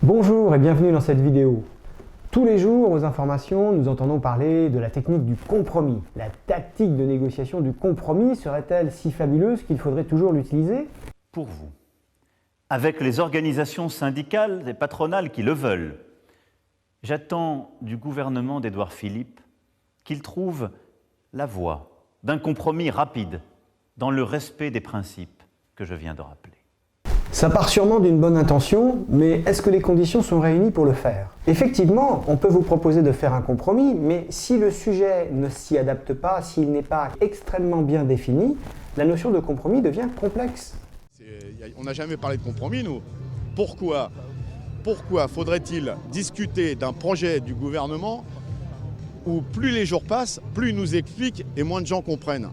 Bonjour et bienvenue dans cette vidéo. Tous les jours aux informations, nous entendons parler de la technique du compromis. La tactique de négociation du compromis serait-elle si fabuleuse qu'il faudrait toujours l'utiliser? Pour vous, avec les organisations syndicales et patronales qui le veulent, j'attends du gouvernement d'Édouard Philippe qu'il trouve la voie d'un compromis rapide dans le respect des principes que je viens de rappeler. Ça part sûrement d'une bonne intention, mais est-ce que les conditions sont réunies pour le faire? Effectivement, on peut vous proposer de faire un compromis, mais si le sujet ne s'y adapte pas, s'il n'est pas extrêmement bien défini, la notion de compromis devient complexe. On n'a jamais parlé de compromis, nous. Pourquoi faudrait-il discuter d'un projet du gouvernement où plus les jours passent, plus ils nous expliquent et moins de gens comprennent.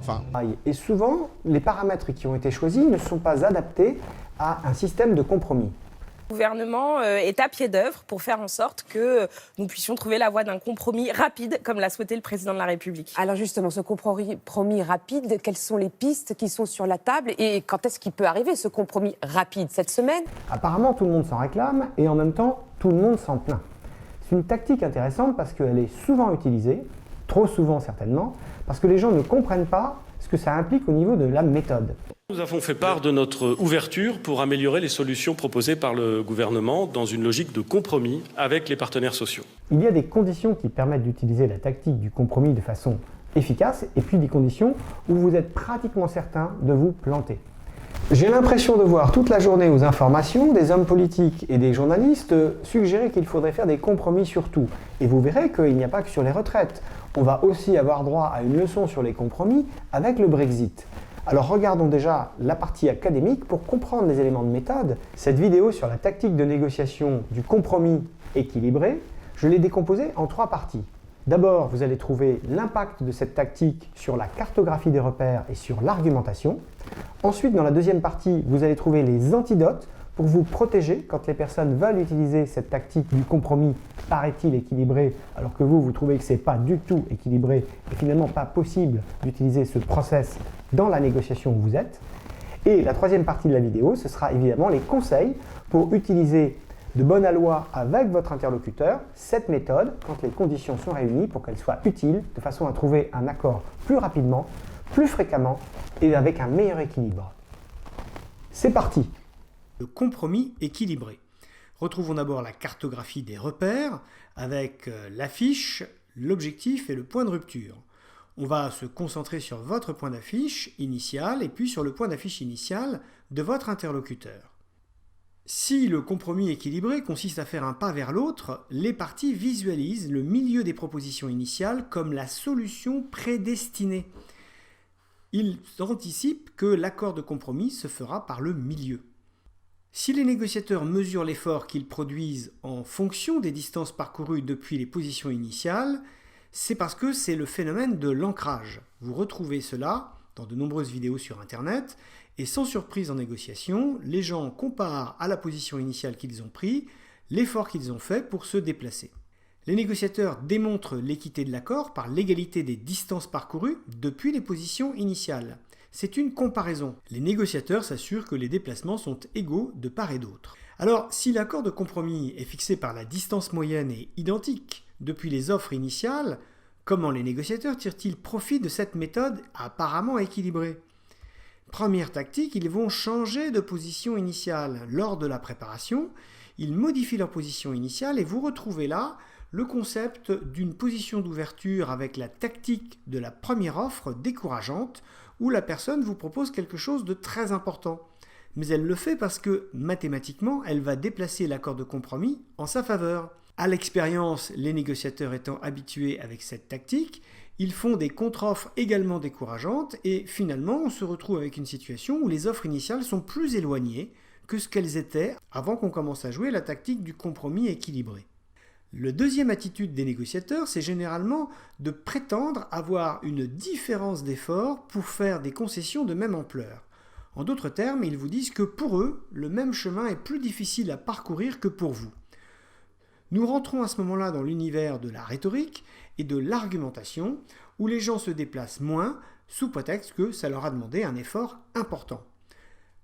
Et souvent, les paramètres qui ont été choisis ne sont pas adaptés à un système de compromis. Le gouvernement est à pied d'œuvre pour faire en sorte que nous puissions trouver la voie d'un compromis rapide, comme l'a souhaité le président de la République. Alors justement, ce compromis rapide, quelles sont les pistes qui sont sur la table et quand est-ce qu'il peut arriver, ce compromis rapide? Cette semaine? Apparemment, tout le monde s'en réclame et en même temps, tout le monde s'en plaint. C'est une tactique intéressante parce qu'elle est souvent utilisée, trop souvent certainement, parce que les gens ne comprennent pas ce que ça implique au niveau de la méthode. Nous avons fait part de notre ouverture pour améliorer les solutions proposées par le gouvernement dans une logique de compromis avec les partenaires sociaux. Il y a des conditions qui permettent d'utiliser la tactique du compromis de façon efficace et puis des conditions où vous êtes pratiquement certain de vous planter. J'ai l'impression de voir toute la journée aux informations des hommes politiques et des journalistes suggérer qu'il faudrait faire des compromis sur tout. Et vous verrez qu'il n'y a pas que sur les retraites. On va aussi avoir droit à une leçon sur les compromis avec le Brexit. Alors regardons déjà la partie académique pour comprendre les éléments de méthode. Cette vidéo sur la tactique de négociation du compromis équilibré, je l'ai décomposée en 3 parties. D'abord, vous allez trouver l'impact de cette tactique sur la cartographie des repères et sur l'argumentation. Ensuite, dans la deuxième partie, vous allez trouver les antidotes pour vous protéger quand les personnes veulent utiliser cette tactique du compromis, paraît-il équilibré, alors que vous trouvez que ce n'est pas du tout équilibré et finalement pas possible d'utiliser ce process dans la négociation où vous êtes. Et la troisième partie de la vidéo, ce sera évidemment les conseils pour utiliser de bonne aloi avec votre interlocuteur cette méthode quand les conditions sont réunies pour qu'elle soit utile de façon à trouver un accord plus rapidement, plus fréquemment et avec un meilleur équilibre. C'est parti! Le compromis équilibré. Retrouvons d'abord la cartographie des repères avec l'affiche, l'objectif et le point de rupture. On va se concentrer sur votre point d'affiche initial et puis sur le point d'affiche initial de votre interlocuteur. Si le compromis équilibré consiste à faire un pas vers l'autre, les parties visualisent le milieu des propositions initiales comme la solution prédestinée. Ils anticipent que l'accord de compromis se fera par le milieu. Si les négociateurs mesurent l'effort qu'ils produisent en fonction des distances parcourues depuis les positions initiales, c'est parce que c'est le phénomène de l'ancrage. Vous retrouvez cela dans de nombreuses vidéos sur Internet, et sans surprise en négociation, les gens comparent à la position initiale qu'ils ont prise l'effort qu'ils ont fait pour se déplacer. Les négociateurs démontrent l'équité de l'accord par l'égalité des distances parcourues depuis les positions initiales. C'est une comparaison. Les négociateurs s'assurent que les déplacements sont égaux de part et d'autre. Alors, si l'accord de compromis est fixé par la distance moyenne et identique depuis les offres initiales, comment les négociateurs tirent-ils profit de cette méthode apparemment équilibrée? Première tactique, ils vont changer de position initiale. Lors de la préparation, ils modifient leur position initiale et vous retrouvez là le concept d'une position d'ouverture avec la tactique de la première offre décourageante où la personne vous propose quelque chose de très important. Mais elle le fait parce que mathématiquement, elle va déplacer l'accord de compromis en sa faveur. À l'expérience, les négociateurs étant habitués avec cette tactique, ils font des contre-offres également décourageantes et finalement on se retrouve avec une situation où les offres initiales sont plus éloignées que ce qu'elles étaient avant qu'on commence à jouer la tactique du compromis équilibré. La deuxième attitude des négociateurs, c'est généralement de prétendre avoir une différence d'effort pour faire des concessions de même ampleur. En d'autres termes, ils vous disent que pour eux, le même chemin est plus difficile à parcourir que pour vous. Nous rentrons à ce moment-là dans l'univers de la rhétorique et de l'argumentation, où les gens se déplacent moins, sous prétexte que ça leur a demandé un effort important.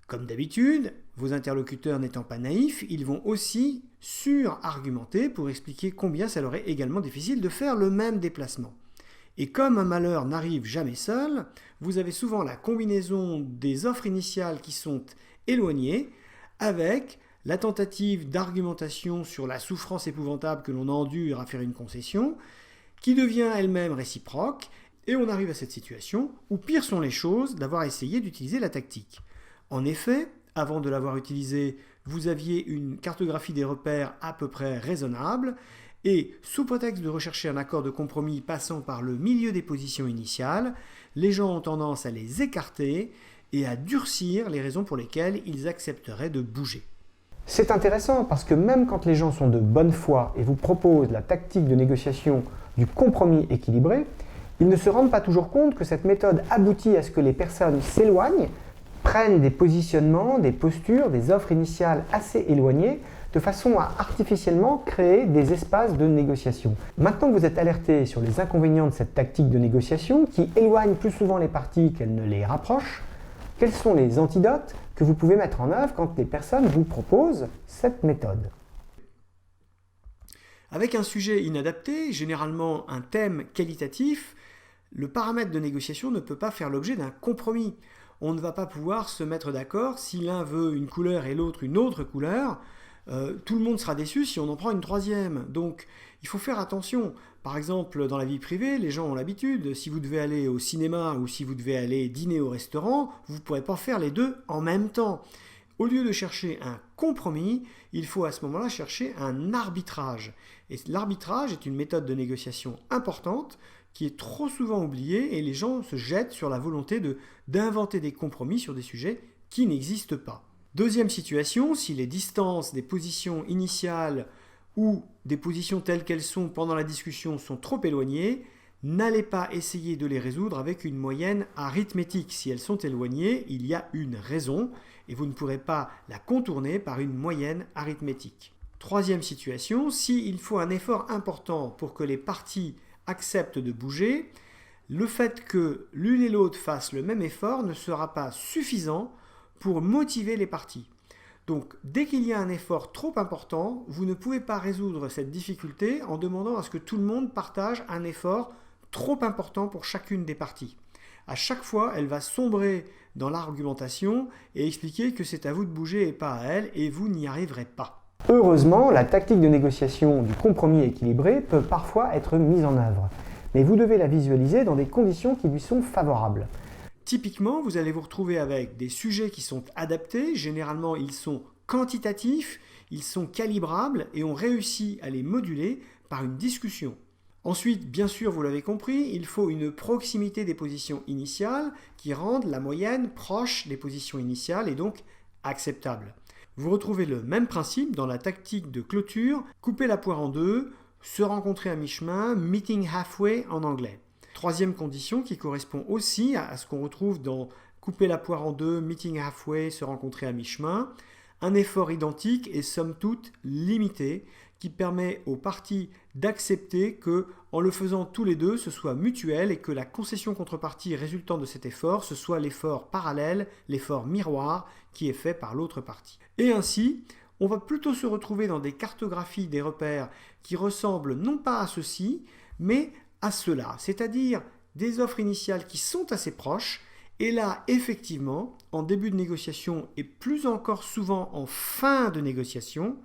Comme d'habitude, vos interlocuteurs n'étant pas naïfs, ils vont aussi sur-argumenter pour expliquer combien ça leur est également difficile de faire le même déplacement. Et comme un malheur n'arrive jamais seul, vous avez souvent la combinaison des offres initiales qui sont éloignées avec la tentative d'argumentation sur la souffrance épouvantable que l'on endure à faire une concession, qui devient elle-même réciproque, et on arrive à cette situation où pire sont les choses d'avoir essayé d'utiliser la tactique. En effet, avant de l'avoir utilisée, vous aviez une cartographie des repères à peu près raisonnable, et sous prétexte de rechercher un accord de compromis passant par le milieu des positions initiales, les gens ont tendance à les écarter et à durcir les raisons pour lesquelles ils accepteraient de bouger. C'est intéressant parce que même quand les gens sont de bonne foi et vous proposent la tactique de négociation du compromis équilibré, ils ne se rendent pas toujours compte que cette méthode aboutit à ce que les personnes s'éloignent, prennent des positionnements, des postures, des offres initiales assez éloignées, de façon à artificiellement créer des espaces de négociation. Maintenant que vous êtes alerté sur les inconvénients de cette tactique de négociation, qui éloigne plus souvent les parties qu'elle ne les rapproche, quels sont les antidotes que vous pouvez mettre en œuvre quand les personnes vous proposent cette méthode? Avec un sujet inadapté, généralement un thème qualitatif, le paramètre de négociation ne peut pas faire l'objet d'un compromis. On ne va pas pouvoir se mettre d'accord si l'un veut une couleur et l'autre une autre couleur. Tout le monde sera déçu si on en prend une troisième. Donc il faut faire attention. Par exemple, dans la vie privée, les gens ont l'habitude, si vous devez aller au cinéma ou si vous devez aller dîner au restaurant, vous ne pourrez pas faire les deux en même temps. Au lieu de chercher un compromis, il faut à ce moment-là chercher un arbitrage. Et l'arbitrage est une méthode de négociation importante qui est trop souvent oubliée et les gens se jettent sur la volonté d'inventer des compromis sur des sujets qui n'existent pas. Deuxième situation, si les distances des positions initiales ou des positions telles qu'elles sont pendant la discussion sont trop éloignées, n'allez pas essayer de les résoudre avec une moyenne arithmétique. Si elles sont éloignées, il y a une raison et vous ne pourrez pas la contourner par une moyenne arithmétique. Troisième situation, s'il faut un effort important pour que les parties acceptent de bouger, le fait que l'une et l'autre fassent le même effort ne sera pas suffisant pour motiver les parties. Donc, dès qu'il y a un effort trop important, vous ne pouvez pas résoudre cette difficulté en demandant à ce que tout le monde partage un effort trop important pour chacune des parties. À chaque fois, elle va sombrer dans l'argumentation et expliquer que c'est à vous de bouger et pas à elle, et vous n'y arriverez pas. Heureusement, la tactique de négociation du compromis équilibré peut parfois être mise en œuvre, mais vous devez la visualiser dans des conditions qui lui sont favorables. Typiquement, vous allez vous retrouver avec des sujets qui sont adaptés, généralement ils sont quantitatifs, ils sont calibrables et on réussit à les moduler par une discussion. Ensuite, bien sûr, vous l'avez compris, il faut une proximité des positions initiales qui rendent la moyenne proche des positions initiales et donc acceptable. Vous retrouvez le même principe dans la tactique de clôture, couper la poire en deux, se rencontrer à mi-chemin, meeting halfway en anglais. Troisième condition qui correspond aussi à ce qu'on retrouve dans couper la poire en deux, meeting halfway, se rencontrer à mi-chemin, un effort identique et somme toute limité qui permet aux parties d'accepter que, en le faisant tous les deux, ce soit mutuel et que la concession contrepartie résultant de cet effort, ce soit l'effort parallèle, l'effort miroir qui est fait par l'autre partie. Et ainsi, on va plutôt se retrouver dans des cartographies des repères qui ressemblent non pas à ceci, mais à cela, c'est-à-dire des offres initiales qui sont assez proches, et là, effectivement, en début de négociation et plus encore souvent en fin de négociation,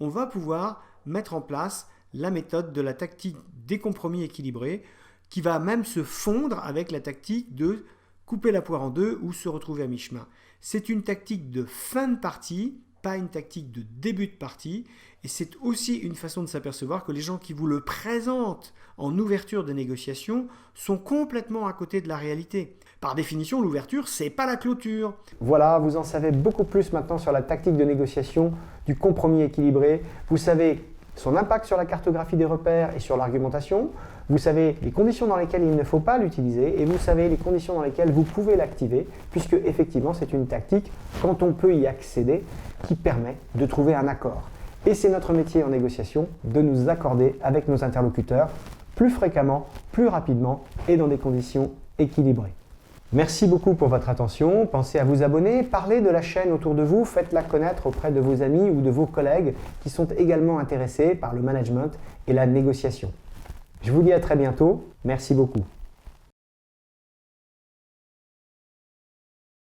on va pouvoir mettre en place la méthode de la tactique des compromis équilibrés, qui va même se fondre avec la tactique de couper la poire en deux ou se retrouver à mi-chemin. C'est une tactique de fin de partie, pas une tactique de début de partie, et c'est aussi une façon de s'apercevoir que les gens qui vous le présentent en ouverture de négociation sont complètement à côté de la réalité. Par définition, l'ouverture, c'est pas la clôture. Voilà, vous en savez beaucoup plus maintenant sur la tactique de négociation du compromis équilibré. Vous savez son impact sur la cartographie des repères et sur l'argumentation. Vous savez les conditions dans lesquelles il ne faut pas l'utiliser et vous savez les conditions dans lesquelles vous pouvez l'activer, puisque effectivement c'est une tactique, quand on peut y accéder, qui permet de trouver un accord. Et c'est notre métier en négociation de nous accorder avec nos interlocuteurs plus fréquemment, plus rapidement et dans des conditions équilibrées. Merci beaucoup pour votre attention. Pensez à vous abonner, parlez de la chaîne autour de vous, faites-la connaître auprès de vos amis ou de vos collègues qui sont également intéressés par le management et la négociation. Je vous dis à très bientôt. Merci beaucoup.